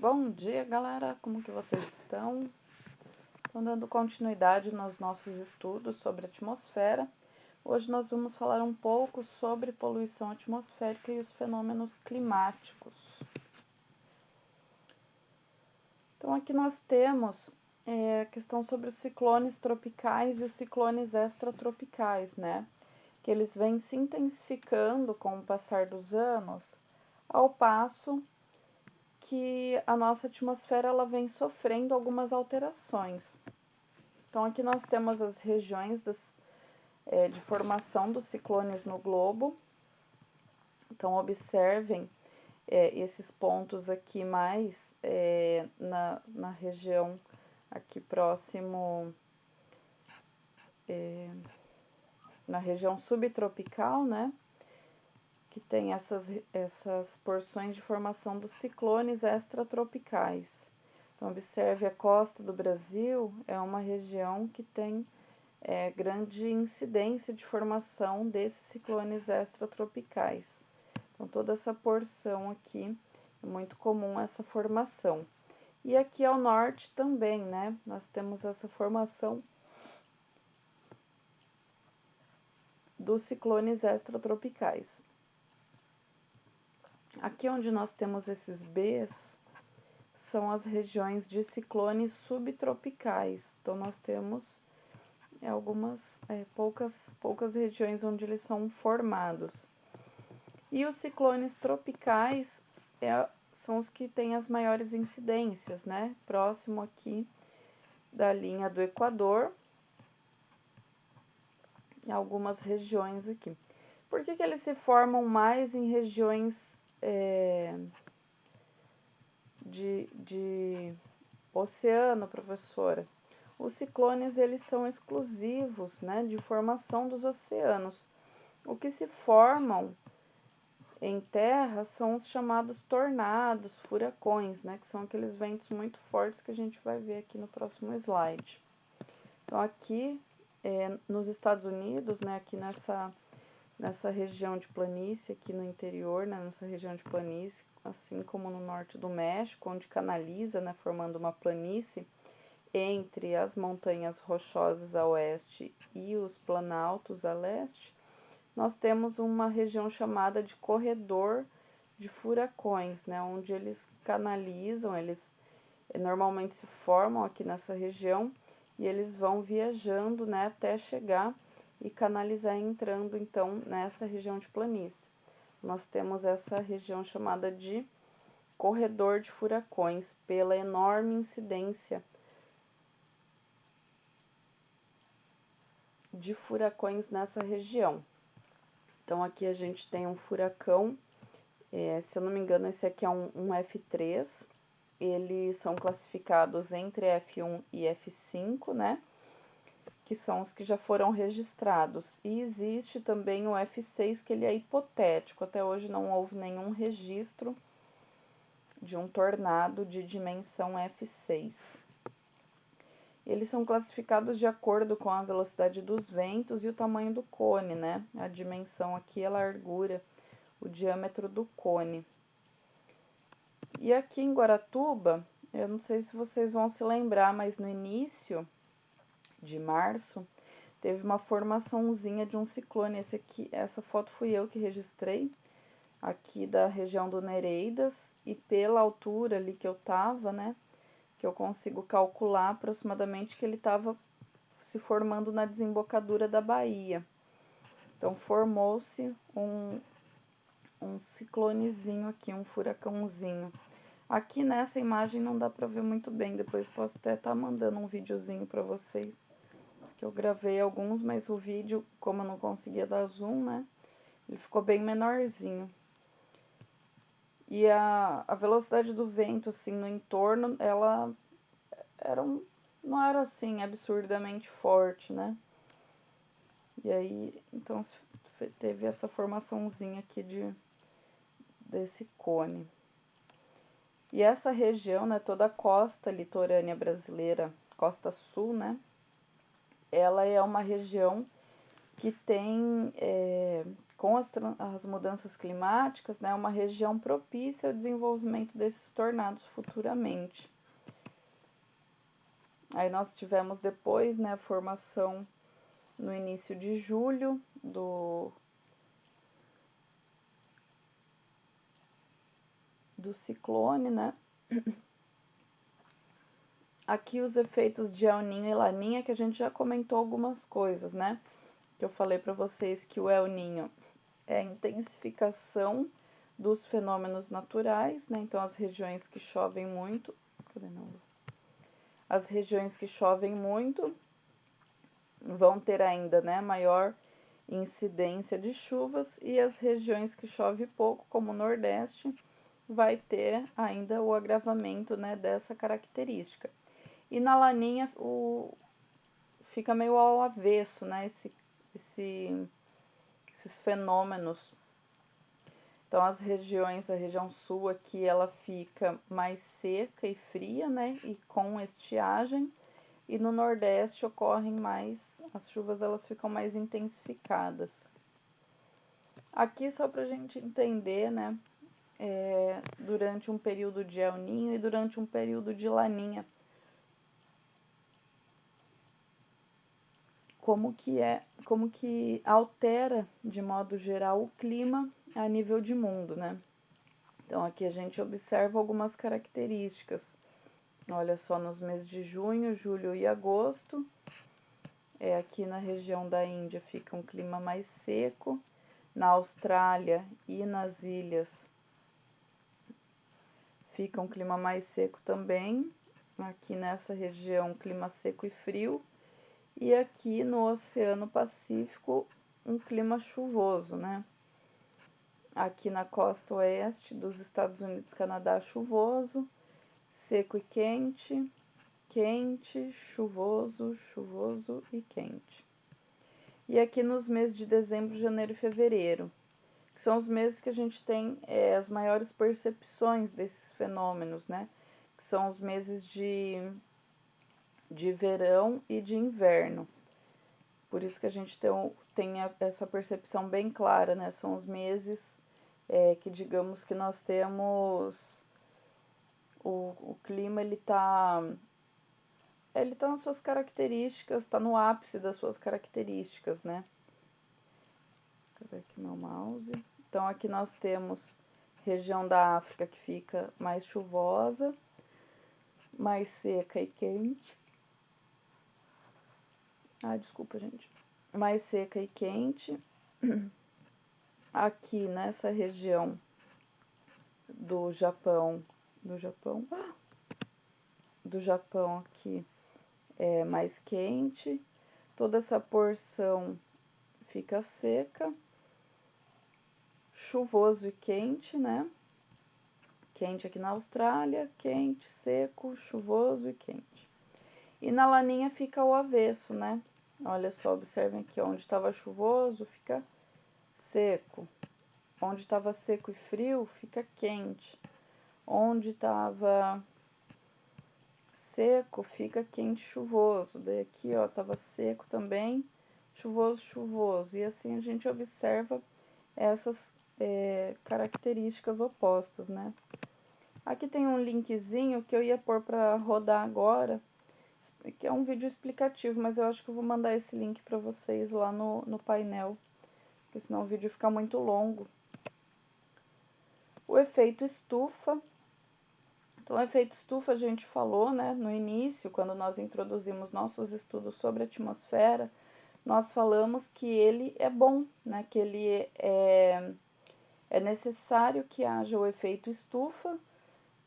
Bom dia, galera! Como que vocês estão? Estão dando continuidade nos nossos estudos sobre a atmosfera. Hoje nós vamos falar um pouco sobre poluição atmosférica e os fenômenos climáticos. Então aqui nós temos a questão sobre os ciclones tropicais e os ciclones extratropicais, né? Que eles vêm se intensificando com o passar dos anos, ao passo que a nossa atmosfera ela vem sofrendo algumas alterações. Então aqui nós temos as regiões de formação dos ciclones no globo. Então observem esses pontos aqui mais na região aqui próximo, na região subtropical, né? Que tem essas porções de formação dos ciclones extratropicais. Então, observe a costa do Brasil, é uma região que tem grande incidência de formação desses ciclones extratropicais. Então, toda essa porção aqui é muito comum essa formação. E aqui ao norte também, né? Nós temos essa formação dos ciclones extratropicais. Aqui onde nós temos esses Bs, são as regiões de ciclones subtropicais. Então, nós temos poucas regiões onde eles são formados. E os ciclones tropicais são os que têm as maiores incidências, né? Próximo aqui da linha do Equador, em algumas regiões aqui. Por que eles se formam mais em regiões de oceano, professora? Os ciclones, eles são exclusivos, né, de formação dos oceanos. O que se formam em terra são os chamados tornados, furacões, né, que são aqueles ventos muito fortes que a gente vai ver aqui no próximo slide. Então, aqui nos Estados Unidos, né, aqui nessa região de planície, aqui no interior, né, nessa região de planície, assim como no norte do México, onde canaliza, né, formando uma planície entre as montanhas rochosas a oeste e os planaltos a leste, nós temos uma região chamada de corredor de furacões, né, onde eles canalizam, eles normalmente se formam aqui nessa região e eles vão viajando, né, até chegar e canalizar entrando então nessa região de planície. Nós temos essa região chamada de corredor de furacões pela enorme incidência de furacões nessa região. Então aqui a gente tem um furacão, se eu não me engano esse aqui é um F3, eles são classificados entre F1 e F5, né? Que são os que já foram registrados. E existe também o F6, que ele é hipotético, até hoje não houve nenhum registro de um tornado de dimensão F6. Eles são classificados de acordo com a velocidade dos ventos e o tamanho do cone, né? A dimensão aqui é a largura, o diâmetro do cone. E aqui em Guaratuba, eu não sei se vocês vão se lembrar, mas no início de março, teve uma formaçãozinha de um ciclone. Essa foto fui eu que registrei, aqui da região do Nereidas, e pela altura ali que eu tava, né? Que eu consigo calcular aproximadamente que ele estava se formando na desembocadura da Bahia. Então, formou-se um ciclonezinho aqui, um furacãozinho. Aqui nessa imagem não dá para ver muito bem, depois posso até estar mandando um videozinho para vocês, que eu gravei alguns, mas o vídeo, como eu não conseguia dar zoom, né, ele ficou bem menorzinho. E a velocidade do vento, assim, no entorno, ela não era assim absurdamente forte, né? E aí, então teve essa formaçãozinha aqui desse cone. E essa região, né, toda a costa litorânea brasileira, costa sul, né? Ela é uma região que tem com as mudanças climáticas, né, uma região propícia ao desenvolvimento desses tornados futuramente. Aí nós tivemos depois, né, a formação no início de julho do ciclone, né? Aqui os efeitos de El Niño e Laninha, que a gente já comentou algumas coisas, né? Que eu falei para vocês que o El Niño é a intensificação dos fenômenos naturais, né? Então as regiões que chovem muito, as regiões que chovem muito vão ter ainda, né, maior incidência de chuvas, e as regiões que chove pouco, como o Nordeste, vai ter ainda o agravamento, né, dessa característica. E na Laninha fica meio ao avesso, né, esses fenômenos. Então a região sul aqui, ela fica mais seca e fria, né, e com estiagem. E no Nordeste ocorrem mais, as chuvas elas ficam mais intensificadas. Aqui só para a gente entender, né, durante um período de El Niño e durante um período de Laninha, como que altera de modo geral o clima a nível de mundo, né? Então aqui a gente observa algumas características. Olha só, nos meses de junho, julho e agosto, aqui na região da Índia fica um clima mais seco. Na Austrália e nas ilhas fica um clima mais seco também. Aqui nessa região, clima seco e frio. E aqui no Oceano Pacífico, um clima chuvoso, né? Aqui na costa oeste dos Estados Unidos e Canadá, chuvoso, seco e quente, quente, chuvoso, chuvoso e quente. E aqui nos meses de dezembro, janeiro e fevereiro, que são os meses que a gente tem as maiores percepções desses fenômenos, né? Que são os meses de verão e de inverno. Por isso que a gente tem essa percepção bem clara, né? São os meses que, digamos, que nós temos o clima, ele tá nas suas características, está no ápice das suas características, né? Deixa eu ver aqui meu mouse. Então aqui nós temos região da África que fica mais chuvosa, mais seca e quente. Desculpa, gente. Mais seca e quente. Aqui nessa região do Japão aqui é mais quente. Toda essa porção fica seca, chuvoso e quente, né? Quente aqui na Austrália, quente, seco, chuvoso e quente. E na Laninha fica o avesso, né? Olha só, observem aqui, onde estava chuvoso fica seco. Onde estava seco e frio fica quente. Onde estava seco fica quente e chuvoso. Daí aqui, ó, estava seco também, chuvoso, chuvoso. E assim a gente observa essas características opostas, né? Aqui tem um linkzinho que eu ia pôr para rodar agora, que é um vídeo explicativo, mas eu acho que eu vou mandar esse link para vocês lá no painel, porque senão o vídeo fica muito longo. O efeito estufa. Então, o efeito estufa a gente falou, né, no início, quando nós introduzimos nossos estudos sobre a atmosfera, nós falamos que ele é bom, né, que ele é necessário que haja o efeito estufa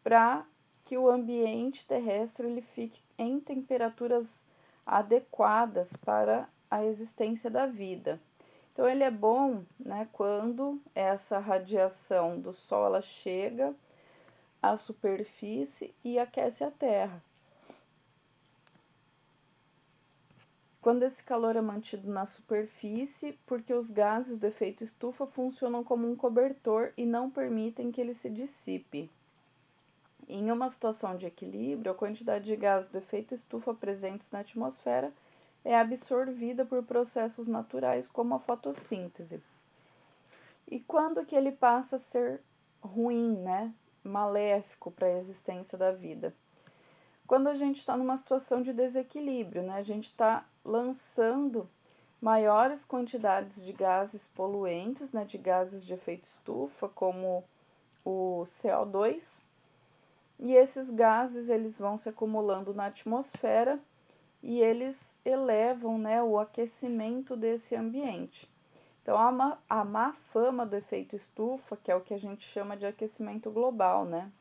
para que o ambiente terrestre ele fique em temperaturas adequadas para a existência da vida. Então ele é bom, né, quando essa radiação do Sol ela chega à superfície e aquece a Terra. Quando esse calor é mantido na superfície, porque os gases do efeito estufa funcionam como um cobertor e não permitem que ele se dissipe. Em uma situação de equilíbrio, a quantidade de gases do efeito estufa presentes na atmosfera é absorvida por processos naturais como a fotossíntese. E quando que ele passa a ser ruim, né? Maléfico para a existência da vida? Quando a gente está numa situação de desequilíbrio, né? A gente está lançando maiores quantidades de gases poluentes, né? De gases de efeito estufa, como o CO2, e esses gases eles vão se acumulando na atmosfera e eles elevam, né, o aquecimento desse ambiente. Então, a má fama do efeito estufa, que é o que a gente chama de aquecimento global, né?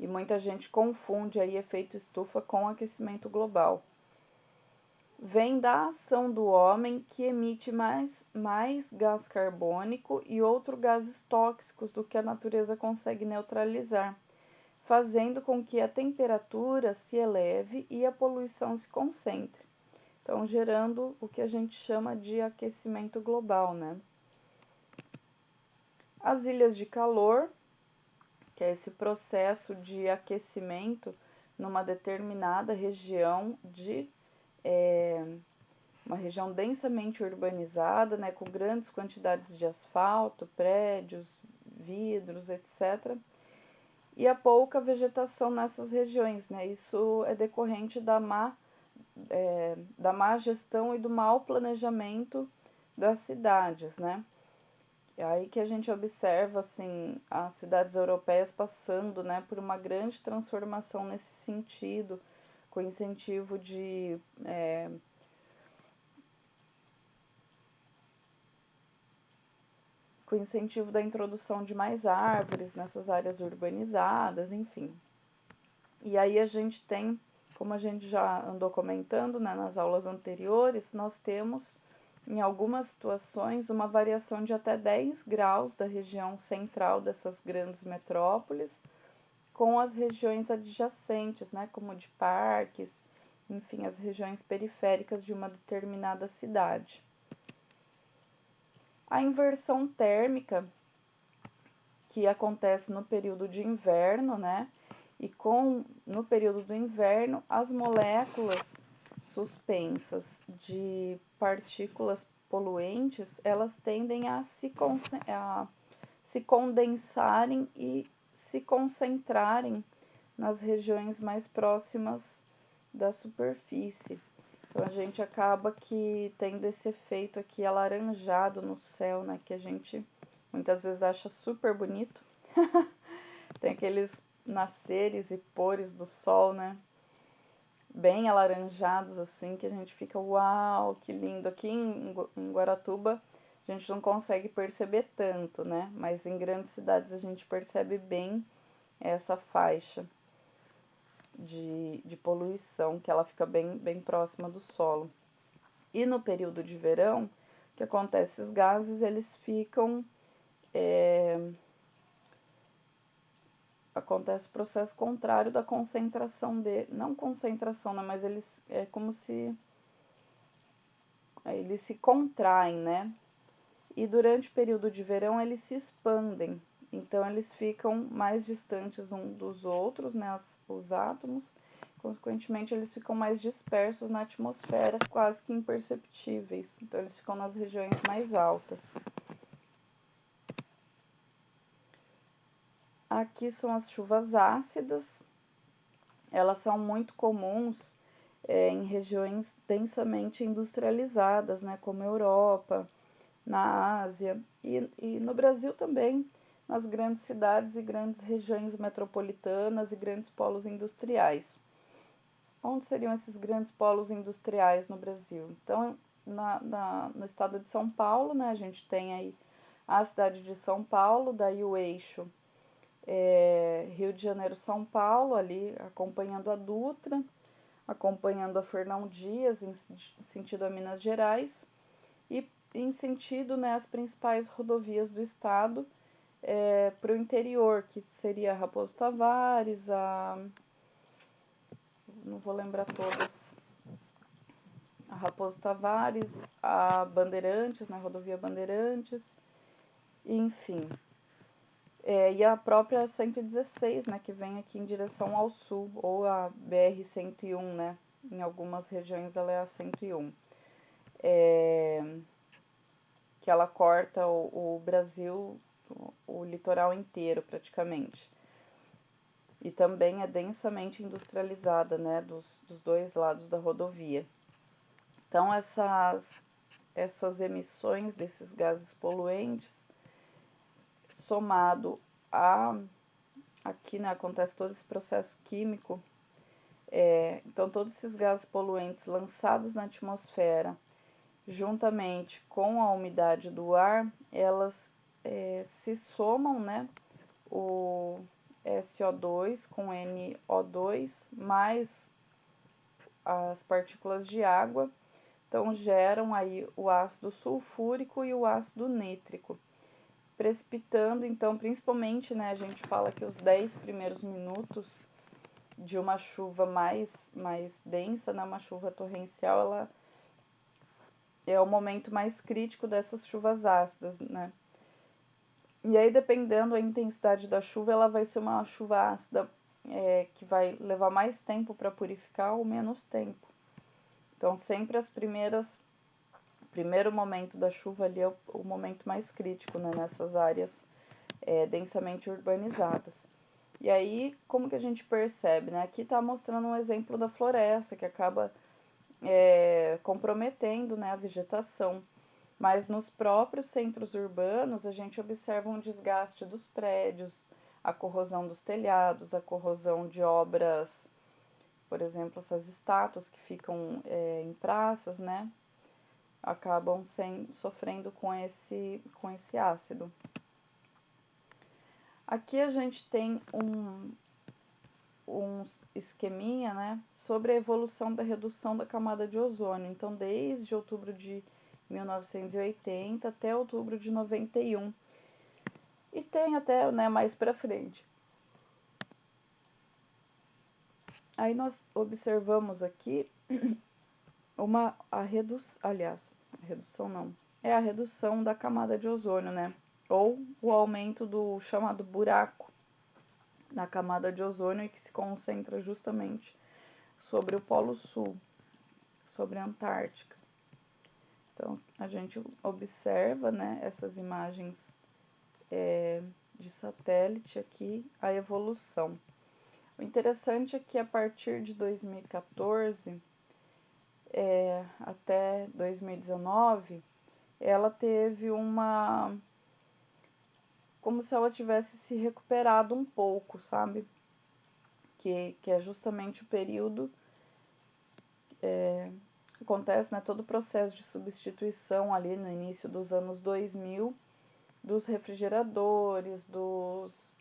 E muita gente confunde aí efeito estufa com aquecimento global. Vem da ação do homem que emite mais gás carbônico e outros gases tóxicos do que a natureza consegue neutralizar, fazendo com que a temperatura se eleve e a poluição se concentre. Então, gerando o que a gente chama de aquecimento global, né? As ilhas de calor, que é esse processo de aquecimento numa determinada região uma região densamente urbanizada, né, com grandes quantidades de asfalto, prédios, vidros, etc. E a pouca vegetação nessas regiões, né? Isso é decorrente da má gestão e do mau planejamento das cidades, né? É aí que a gente observa, assim, as cidades europeias passando, né, por uma grande transformação nesse sentido, com incentivo da introdução de mais árvores nessas áreas urbanizadas, enfim. E aí a gente tem, como a gente já andou comentando, né, nas aulas anteriores, nós temos em algumas situações uma variação de até 10 graus da região central dessas grandes metrópoles com as regiões adjacentes, né, como de parques, enfim, as regiões periféricas de uma determinada cidade. A inversão térmica, que acontece no período de inverno, né, e no período do inverno, as moléculas suspensas de partículas poluentes, elas tendem a se condensarem e se concentrarem nas regiões mais próximas da superfície. Então a gente acaba que tendo esse efeito aqui alaranjado no céu, né, que a gente muitas vezes acha super bonito. Tem aqueles nasceres e pores do sol, né? Bem alaranjados assim, que a gente fica, uau, que lindo. Aqui em Guaratuba a gente não consegue perceber tanto, né? Mas em grandes cidades a gente percebe bem essa faixa de poluição, que ela fica bem próxima do solo. E no período de verão, o que acontece? Esses gases, eles ficam... acontece o processo contrário da concentração não concentração, né, mas eles é como se eles se contraem, né? E durante o período de verão eles se expandem. Então eles ficam mais distantes uns dos outros, né, os átomos. Consequentemente, eles ficam mais dispersos na atmosfera, quase que imperceptíveis. Então eles ficam nas regiões mais altas. Aqui são as chuvas ácidas. Elas são muito comuns em regiões densamente industrializadas, né, como a Europa, na Ásia e no Brasil também, nas grandes cidades e grandes regiões metropolitanas e grandes polos industriais. Onde seriam esses grandes polos industriais no Brasil? Então, no estado de São Paulo, né, a gente tem aí a cidade de São Paulo, daí o eixo Rio de Janeiro, São Paulo, ali acompanhando a Dutra, acompanhando a Fernão Dias, em sentido a Minas Gerais, e em sentido, né, as principais rodovias do estado para o interior, que seria a Raposo Tavares, não vou lembrar todas, a Raposo Tavares, a Bandeirantes, né, rodovia Bandeirantes, enfim. E a própria 116, né, que vem aqui em direção ao sul, ou a BR-101, né, em algumas regiões ela é a 101. que ela corta o Brasil, o litoral inteiro praticamente. E também é densamente industrializada, né, dos dois lados da rodovia. Então, essas emissões desses gases poluentes, somado aqui, né, acontece todo esse processo químico, então todos esses gases poluentes lançados na atmosfera, juntamente com a umidade do ar, elas se somam, né, o SO2 com NO2 mais as partículas de água, então geram aí o ácido sulfúrico e o ácido nítrico, precipitando, então, principalmente, né, a gente fala que os 10 primeiros minutos de uma chuva mais densa, né, uma chuva torrencial, ela é o momento mais crítico dessas chuvas ácidas, né. E aí, dependendo da intensidade da chuva, ela vai ser uma chuva ácida que vai levar mais tempo para purificar ou menos tempo. Então, sempre o primeiro momento da chuva ali é o momento mais crítico, né, nessas áreas densamente urbanizadas. E aí, como que a gente percebe, né? Aqui está mostrando um exemplo da floresta, que acaba comprometendo, né, a vegetação. Mas nos próprios centros urbanos, a gente observa um desgaste dos prédios, a corrosão dos telhados, a corrosão de obras, por exemplo, essas estátuas que ficam em praças, né? Acabam sofrendo com esse ácido. Aqui a gente tem um esqueminha, né, sobre a evolução da redução da camada de ozônio. Então, desde outubro de 1980 até outubro de 91. E tem até, né, mais para frente. Aí nós observamos aqui a redução da camada de ozônio, né? Ou o aumento do chamado buraco na camada de ozônio, que se concentra justamente sobre o Polo Sul, sobre a Antártica. Então, a gente observa, né, essas imagens de satélite aqui, a evolução. O interessante é que a partir de 2014 até 2019, ela teve como se ela tivesse se recuperado um pouco, sabe? Que é justamente o período acontece, né, todo o processo de substituição ali no início dos anos 2000 dos refrigeradores, dos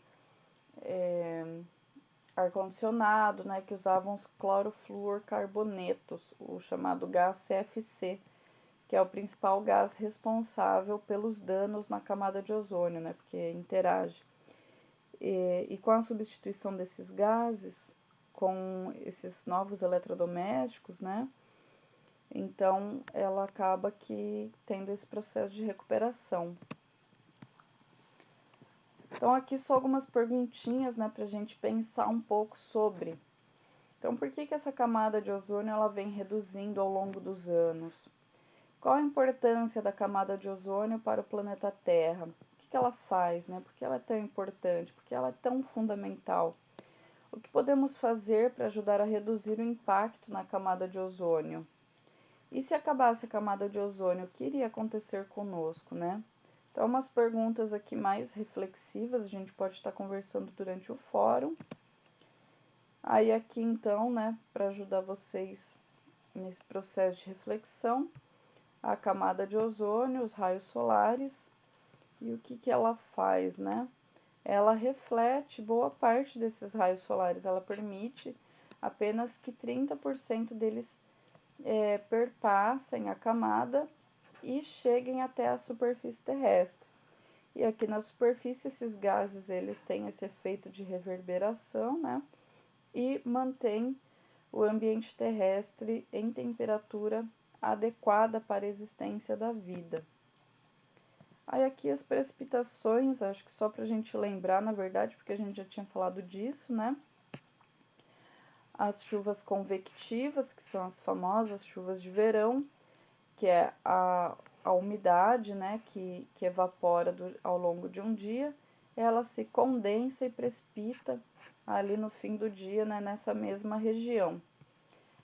ar-condicionado, né, que usavam os clorofluorcarbonetos, o chamado gás CFC, que é o principal gás responsável pelos danos na camada de ozônio, né, porque interage. E com a substituição desses gases, com esses novos eletrodomésticos, né, então ela acaba que tendo esse processo de recuperação. Então aqui só algumas perguntinhas, né, para a gente pensar um pouco sobre. Então, por que essa camada de ozônio ela vem reduzindo ao longo dos anos? Qual a importância da camada de ozônio para o planeta Terra? O que ela faz, né? Por que ela é tão importante? Por que ela é tão fundamental? O que podemos fazer para ajudar a reduzir o impacto na camada de ozônio? E se acabasse a camada de ozônio, o que iria acontecer conosco, né? Então, umas perguntas aqui mais reflexivas, a gente pode estar conversando durante o fórum. Aí aqui então, né, para ajudar vocês nesse processo de reflexão, a camada de ozônio, os raios solares e o que ela faz, né? Ela reflete boa parte desses raios solares, ela permite apenas que 30% deles perpassem a camada e cheguem até a superfície terrestre. E aqui na superfície esses gases eles têm esse efeito de reverberação, né? E mantém o ambiente terrestre em temperatura adequada para a existência da vida. Aí aqui as precipitações, acho que só para a gente lembrar, na verdade, porque a gente já tinha falado disso, né? As chuvas convectivas, que são as famosas chuvas de verão, que é a a umidade, né, que evapora ao longo de um dia, ela se condensa e precipita ali no fim do dia, né, nessa mesma região.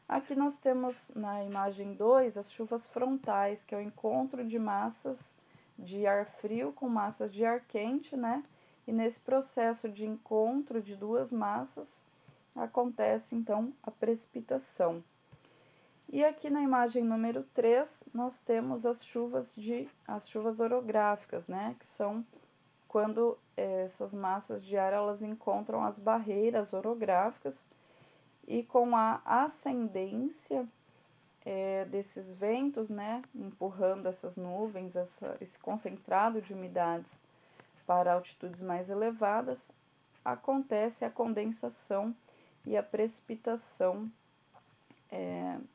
Aqui nós temos na imagem 2 as chuvas frontais, que é o encontro de massas de ar frio com massas de ar quente, né? E nesse processo de encontro de duas massas acontece então a precipitação. E aqui na imagem número 3 nós temos as chuvas orográficas, né? Que são quando essas massas de ar elas encontram as barreiras orográficas e com a ascendência desses ventos, né, empurrando essas nuvens, esse concentrado de umidades para altitudes mais elevadas, acontece a condensação e a precipitação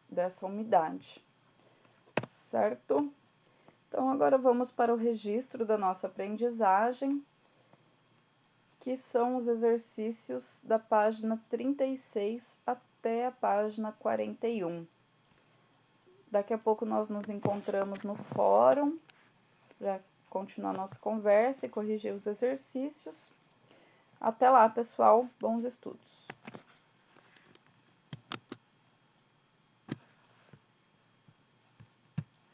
dessa umidade, certo? Então, agora vamos para o registro da nossa aprendizagem, que são os exercícios da página 36 até a página 41. Daqui a pouco nós nos encontramos no fórum para continuar nossa conversa e corrigir os exercícios. Até lá, pessoal. Bons estudos!